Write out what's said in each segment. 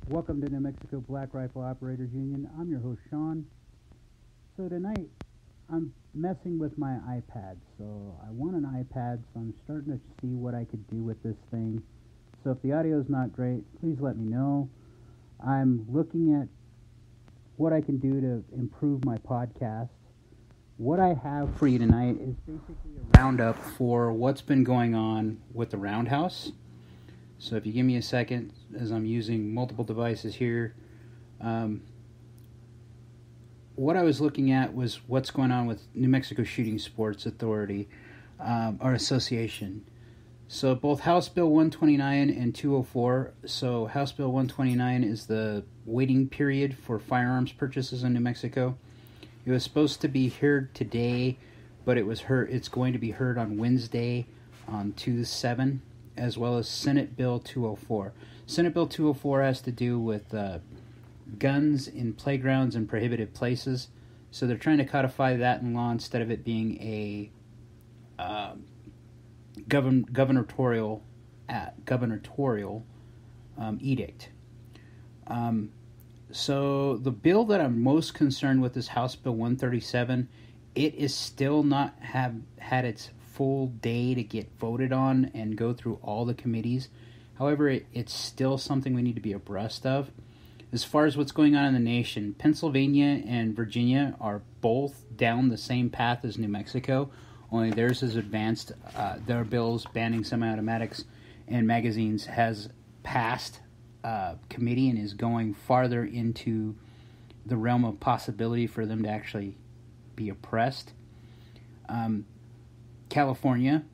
Welcome to New Mexico Black Rifle Operators Union. I'm your host, Sean. So tonight, I'm messing with my iPad. So I want an iPad, so I'm starting to see what I could do with this thing. So if the audio is not great, please let me know. I'm looking at what I can do to improve my podcast. What I have for you tonight is basically a roundup for what's been going on with the roundhouse. So if you give me a second, as I'm using multiple devices here, what I was looking at was what's going on with New Mexico Shooting Sports Authority, or Association. So both House Bill 129 and 204. So House Bill 129 is the waiting period for firearms purchases in New Mexico. It was supposed to be heard today, but it's going to be heard on Wednesday on 2/7. As well as Senate Bill 204. Senate Bill 204 has to do with guns in playgrounds and prohibited places. So they're trying to codify that in law instead of it being a gubernatorial edict. So the bill that I'm most concerned with is House Bill 137. It is still not had its full day to get voted on and go through all the committees. However, it's still something we need to be abreast of. As far as what's going on in the nation, Pennsylvania and Virginia are both down the same path as New Mexico, only theirs is advanced. Their bills banning semi-automatics and magazines has passed committee and is going farther into the realm of possibility for them to actually be oppressed. California,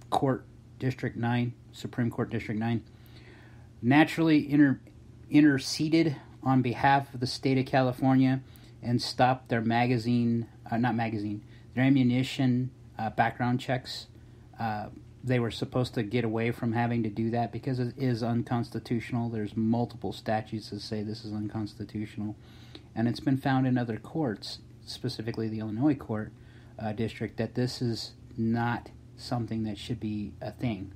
Court District 9, Supreme Court District 9, naturally interceded on behalf of the state of California and stopped their ammunition background checks. They were supposed to get away from having to do that because it is unconstitutional. There's multiple statutes that say this is unconstitutional, and it's been found in other courts, specifically the Illinois court district, that this is not something that should be a thing.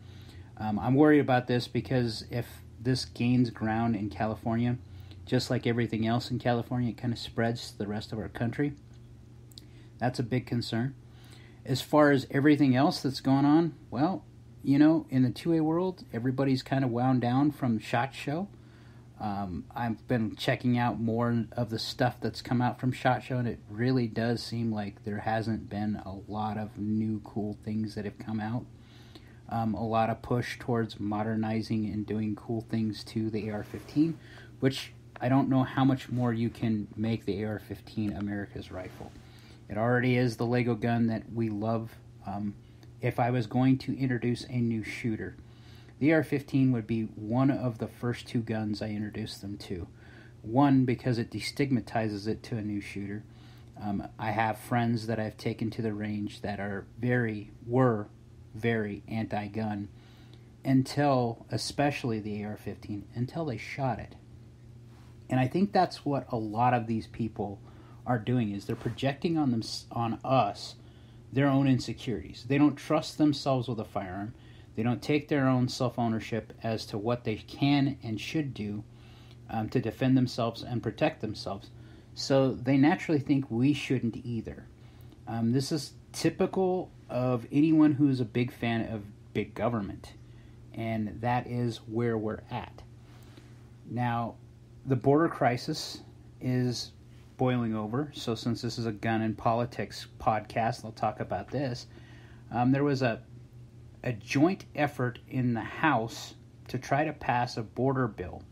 I'm worried about this because if this gains ground in California, just like everything else in California, it kind of spreads to the rest of our country. That's a big concern. As far as everything else that's going on, well, in the 2A world, everybody's kind of wound down from SHOT Show. I've been checking out more of the stuff that's come out from SHOT Show, and it really does seem like there hasn't been a lot of new cool things that have come out. A lot of push towards modernizing and doing cool things to the AR-15, which I don't know how much more you can make the AR-15 America's rifle. It already is the Lego gun that we love. If I was going to introduce a new shooter, the AR-15 would be one of the first two guns I introduced them to. One, because it destigmatizes it to a new shooter. I have friends that I've taken to the range that were very anti-gun until, especially the AR-15, until they shot it. And I think that's what a lot of these people are doing, is they're projecting on us their own insecurities. They don't trust themselves with a firearm. They don't take their own self-ownership as to what they can and should do to defend themselves and protect themselves. So they naturally think we shouldn't either. This is typical of anyone who is a big fan of big government, and that is where we're at. Now, the border crisis is boiling over, so since this is a gun and politics podcast, I'll talk about this. There was a joint effort in the House to try to pass a border bill.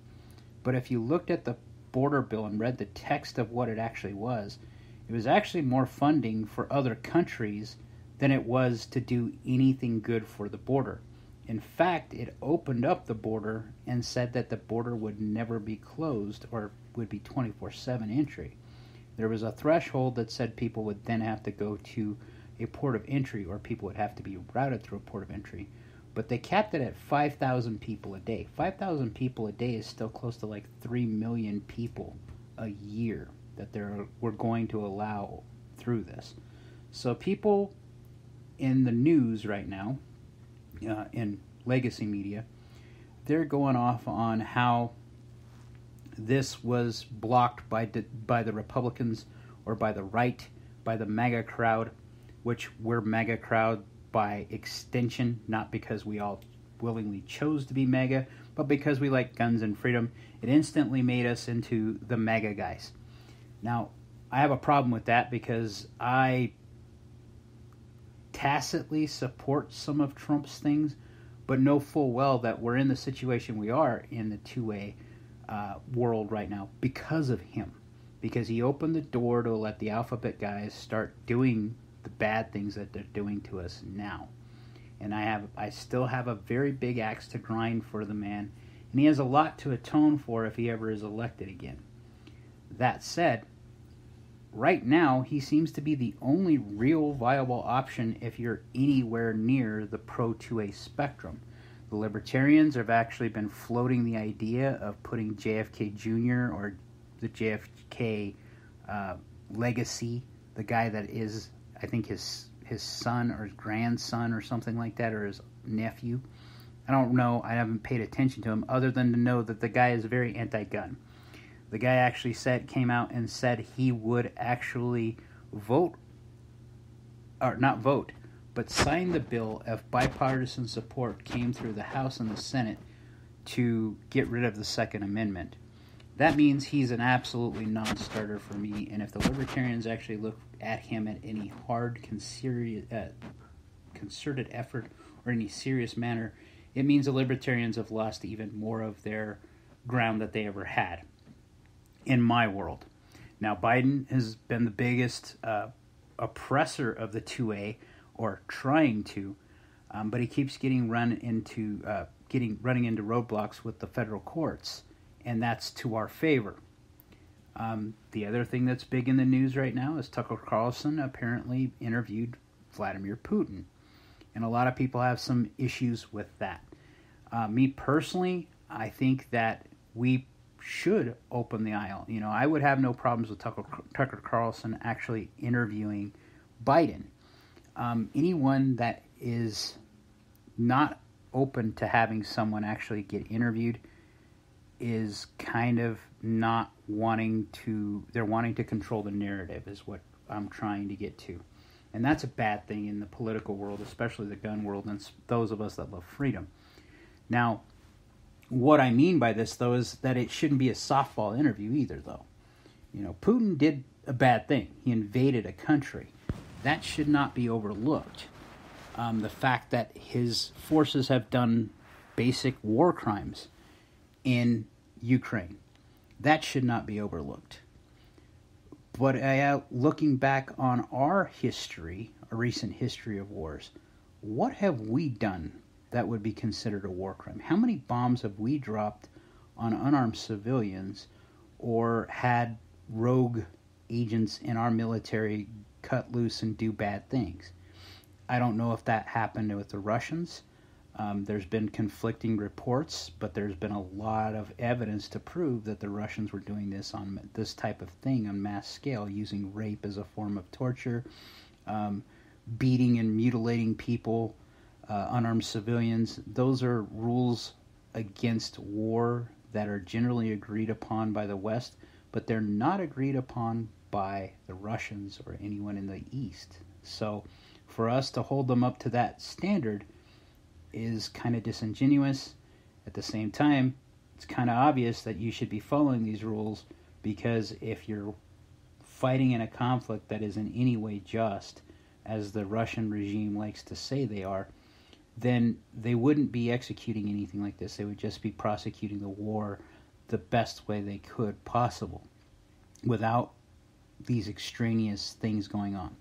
But if you looked at the border bill and read the text of what it was actually more funding for other countries than it was to do anything good for the border. In fact, it opened up the border and said that the border would never be closed or would be 24/7 entry. There was a threshold that said people would then have to go to a port of entry, or people would have to be routed through a port of entry. But they capped it at 5,000 people a day. 5,000 people a day is still close to like 3 million people a year that we're going to allow through this. So people in the news right now, in legacy media, they're going off on how this was blocked by the Republicans or by the right, by the MAGA crowd, which we're MAGA crowd by extension, not because we all willingly chose to be MAGA, but because we like guns and freedom. It instantly made us into the MAGA guys. Now, I have a problem with that because I tacitly support some of Trump's things, but know full well that we're in the situation we are in the 2A world right now because of him. Because he opened the door to let the alphabet guys start doing the bad things that they're doing to us now. And I still have a very big axe to grind for the man, and he has a lot to atone for if he ever is elected again. That said, right now he seems to be the only real viable option if you're anywhere near the pro-2A spectrum. The libertarians have actually been floating the idea of putting JFK Jr. or the JFK legacy, the guy that is, I think, his son or his grandson or something like that, or his nephew. I don't know. I haven't paid attention to him other than to know that the guy is very anti-gun. The guy actually came out and said he would actually sign the bill if bipartisan support came through the House and the Senate to get rid of the Second Amendment. That means he's an absolutely non-starter for me, and if the libertarians actually look at him at any hard, concerted effort or any serious manner, it means the libertarians have lost even more of their ground that they ever had, in my world. Now, Biden has been the biggest oppressor of the 2A, or trying to, but he keeps running into roadblocks with the federal courts, and that's to our favor. The other thing that's big in the news right now is Tucker Carlson apparently interviewed Vladimir Putin, and a lot of people have some issues with that. Me personally, I think that we should open the aisle. You know, I would have no problems with Tucker Carlson actually interviewing Biden. Anyone that is not open to having someone actually get interviewed is kind of not wanting to, they're wanting to control the narrative is what I'm trying to get to. And that's a bad thing in the political world, especially the gun world, and those of us that love freedom. Now, what I mean by this, though, is that it shouldn't be a softball interview either, though. You know, Putin did a bad thing. He invaded a country. That should not be overlooked. The fact that his forces have done basic war crimes in Ukraine, that should not be overlooked. But looking back on our history, a recent history of wars, what have we done that would be considered a war crime? How many bombs have we dropped on unarmed civilians or had rogue agents in our military cut loose and do bad things? I don't know if that happened with the Russians. There's been conflicting reports, but there's been a lot of evidence to prove that the Russians were doing this on this type of thing on mass scale, using rape as a form of torture, beating and mutilating people, unarmed civilians. Those are rules against war that are generally agreed upon by the West, but they're not agreed upon by the Russians or anyone in the East. So for us to hold them up to that standard is kind of disingenuous. At the same time, it's kind of obvious that you should be following these rules, because if you're fighting in a conflict that is in any way just, as the Russian regime likes to say they are, then they wouldn't be executing anything like this. They would just be prosecuting the war the best way they could possible without these extraneous things going on.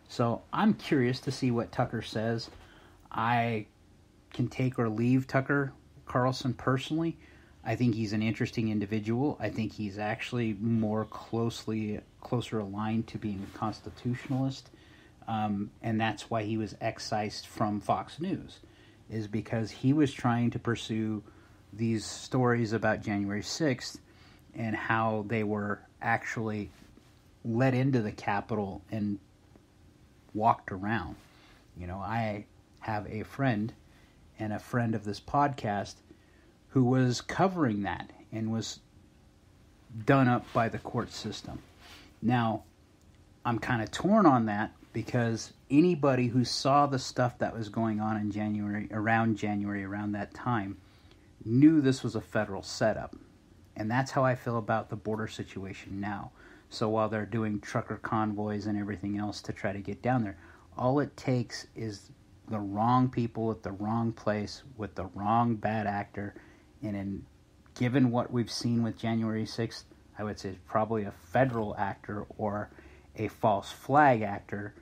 So I'm curious to see what Tucker says. I can take or leave Tucker Carlson personally. I think he's an interesting individual. I think he's actually closer aligned to being a constitutionalist. And that's why he was excised from Fox News, is because he was trying to pursue these stories about January 6th and how they were actually let into the Capitol and walked around. You know, I have a friend and a friend of this podcast who was covering that and was done up by the court system. Now, I'm kind of torn on that because anybody who saw the stuff that was going on in January, around that time, knew this was a federal setup. And that's how I feel about the border situation now. So while they're doing trucker convoys and everything else to try to get down there, all it takes is the wrong people at the wrong place with the wrong bad actor. And given what we've seen with January 6th, I would say it's probably a federal actor or a false flag actor.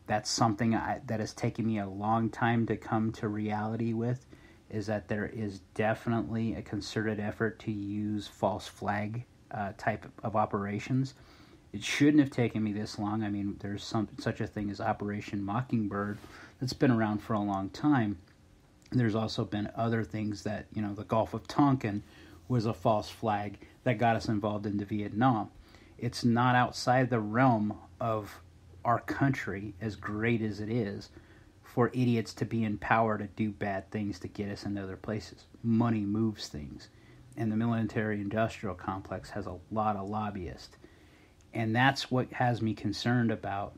That's something that has taken me a long time to come to reality with, is that there is definitely a concerted effort to use false flag type of operations. It shouldn't have taken me this long. I mean, there's such a thing as Operation Mockingbird that's been around for a long time. There's also been other things that, the Gulf of Tonkin was a false flag that got us involved into Vietnam. It's not outside the realm of our country, as great as it is, for idiots to be in power to do bad things to get us into other places. Money moves things. And the military-industrial complex has a lot of lobbyists. And that's what has me concerned about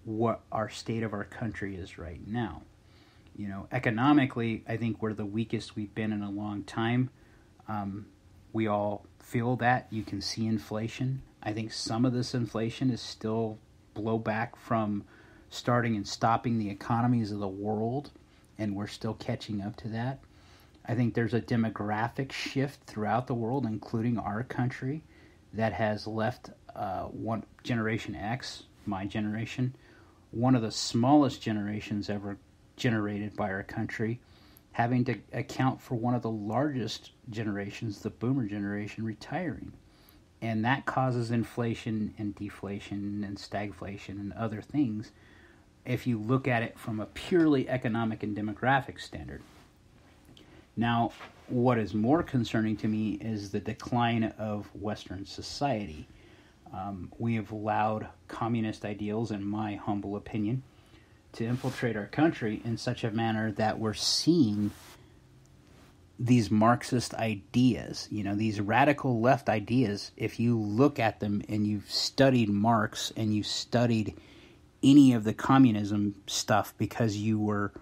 what our state of our country is right now. Economically, I think we're the weakest we've been in a long time. We all feel that. You can see inflation. I think some of this inflation is still blowback from starting and stopping the economies of the world, and we're still catching up to that. I think there's a demographic shift throughout the world, including our country, that has left one Generation X, my generation, one of the smallest generations ever generated by our country, having to account for one of the largest generations, the boomer generation, retiring. And that causes inflation and deflation and stagflation and other things if you look at it from a purely economic and demographic standard. Now, what is more concerning to me is the decline of Western society. We have allowed communist ideals, in my humble opinion, to infiltrate our country in such a manner that we're seeing these Marxist ideas, these radical left ideas. If you look at them and you've studied Marx and you studied any of the communism stuff because you were,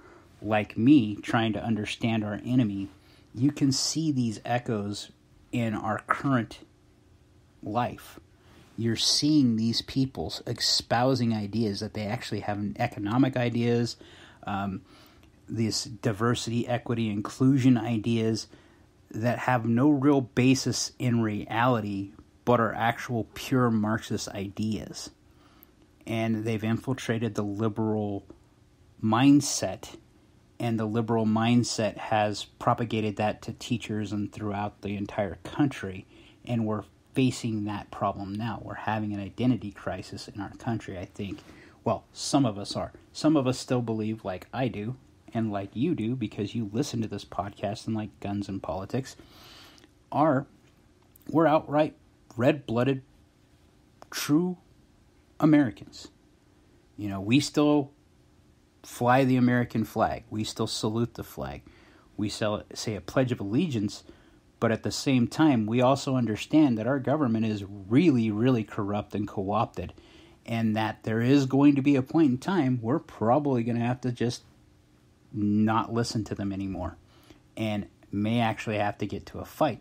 like me, trying to understand our enemy, you can see these echoes in our current life. You're seeing these people espousing ideas that they actually have economic ideas, these diversity, equity, inclusion ideas that have no real basis in reality, but are actual pure Marxist ideas. And they've infiltrated the liberal mindset, and the liberal mindset has propagated that to teachers and throughout the entire country, and we're facing that problem now. We're having an identity crisis in our country, I think. Well, some of us are. Some of us still believe, like I do, and like you do, because you listen to this podcast and like guns and politics, we're outright red-blooded, true Americans. We still fly the American flag. We still salute the flag. We say a Pledge of Allegiance, but at the same time, we also understand that our government is really, really corrupt and co-opted, and that there is going to be a point in time we're probably going to have to just not listen to them anymore, and may actually have to get to a fight.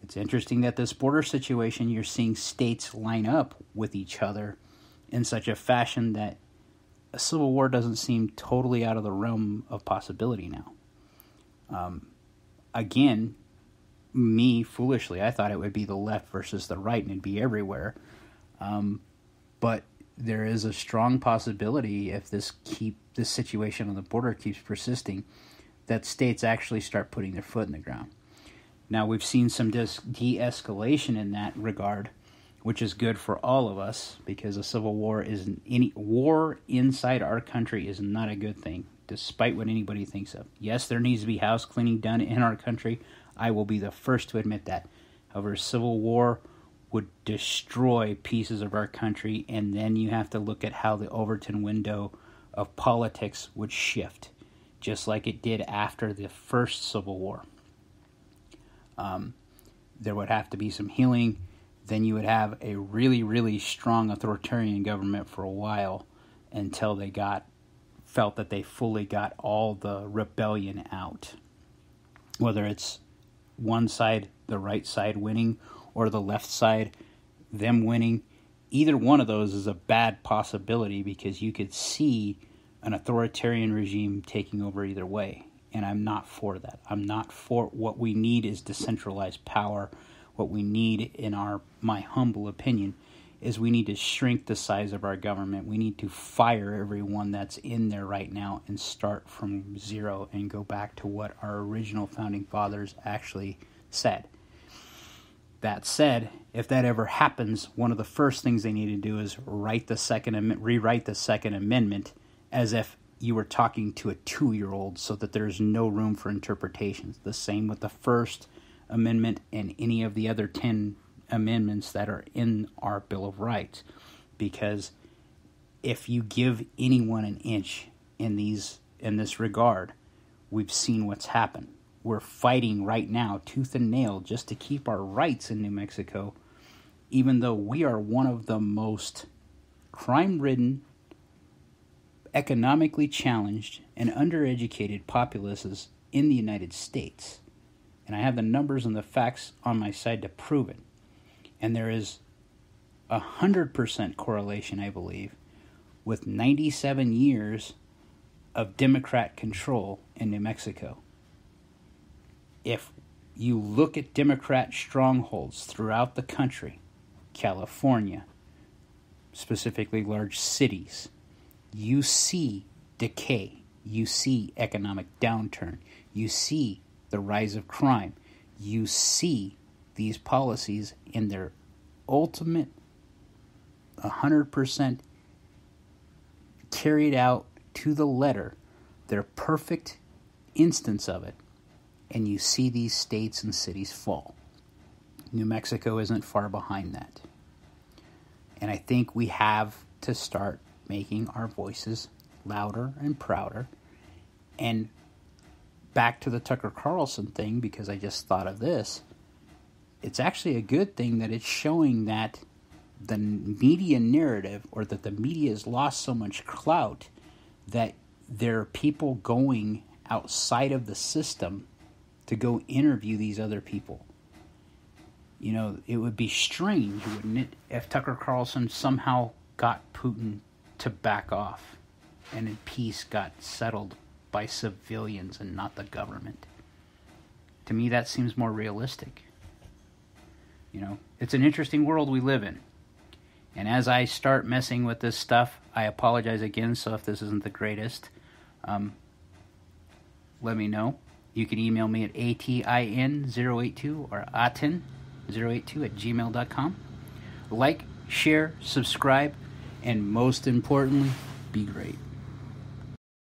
It's interesting that this border situation, you're seeing states line up with each other in such a fashion that a civil war doesn't seem totally out of the realm of possibility now. Again, me, foolishly, I thought it would be the left versus the right and it'd be everywhere. But there is a strong possibility, if this situation on the border keeps persisting, that states actually start putting their foot in the ground. Now, we've seen some de-escalation in that regard, which is good for all of us, because a civil war war inside our country is not a good thing, despite what anybody thinks of. Yes, there needs to be house cleaning done in our country. I will be the first to admit that. However, civil war would destroy pieces of our country, and then you have to look at how the Overton window of politics would shift, just like it did after the first Civil War. There would have to be some healing. Then you would have a really, really strong authoritarian government for a while until they felt that they fully got all the rebellion out. Whether it's one side, the right side winning, or the left side, them winning, either one of those is a bad possibility because you could see an authoritarian regime taking over either way. And I'm not for that. I'm not for what we need is decentralized power. What we need, in my humble opinion, is we need to shrink the size of our government. We need to fire everyone that's in there right now and start from zero and go back to what our original founding fathers actually said. That said, if that ever happens, one of the first things they need to do is rewrite the Second Amendment as if you were talking to a 2-year-old so that there's no room for interpretations. The same with the First Amendment and any of the other 10 amendments that are in our Bill of Rights. Because if you give anyone an inch in this regard, we've seen what's happened. We're fighting right now, tooth and nail, just to keep our rights in New Mexico, even though we are one of the most crime-ridden, economically challenged, and undereducated populaces in the United States. And I have the numbers and the facts on my side to prove it. And there is 100% correlation, I believe, with 97 years of Democrat control in New Mexico. If you look at Democrat strongholds throughout the country, California, specifically large cities, you see decay, you see economic downturn, you see the rise of crime, you see these policies in their ultimate 100% carried out to the letter, their perfect instance of it, and you see these states and cities fall. New Mexico isn't far behind that. And I think we have to start making our voices louder and prouder. And back to the Tucker Carlson thing, because I just thought of this, it's actually a good thing that it's showing that the media narrative, or that the media has lost so much clout, that there are people going outside of the system to go interview these other people. You know, it would be strange, wouldn't it, if Tucker Carlson somehow got Putin to back off and in peace got settled by civilians and not the government. To me, that seems more realistic. You know, it's an interesting world we live in. And as I start messing with this stuff, I apologize again, so if this isn't the greatest, let me know. You can email me at atin082 or atin082@gmail.com. Like, share, subscribe, and most importantly, be great.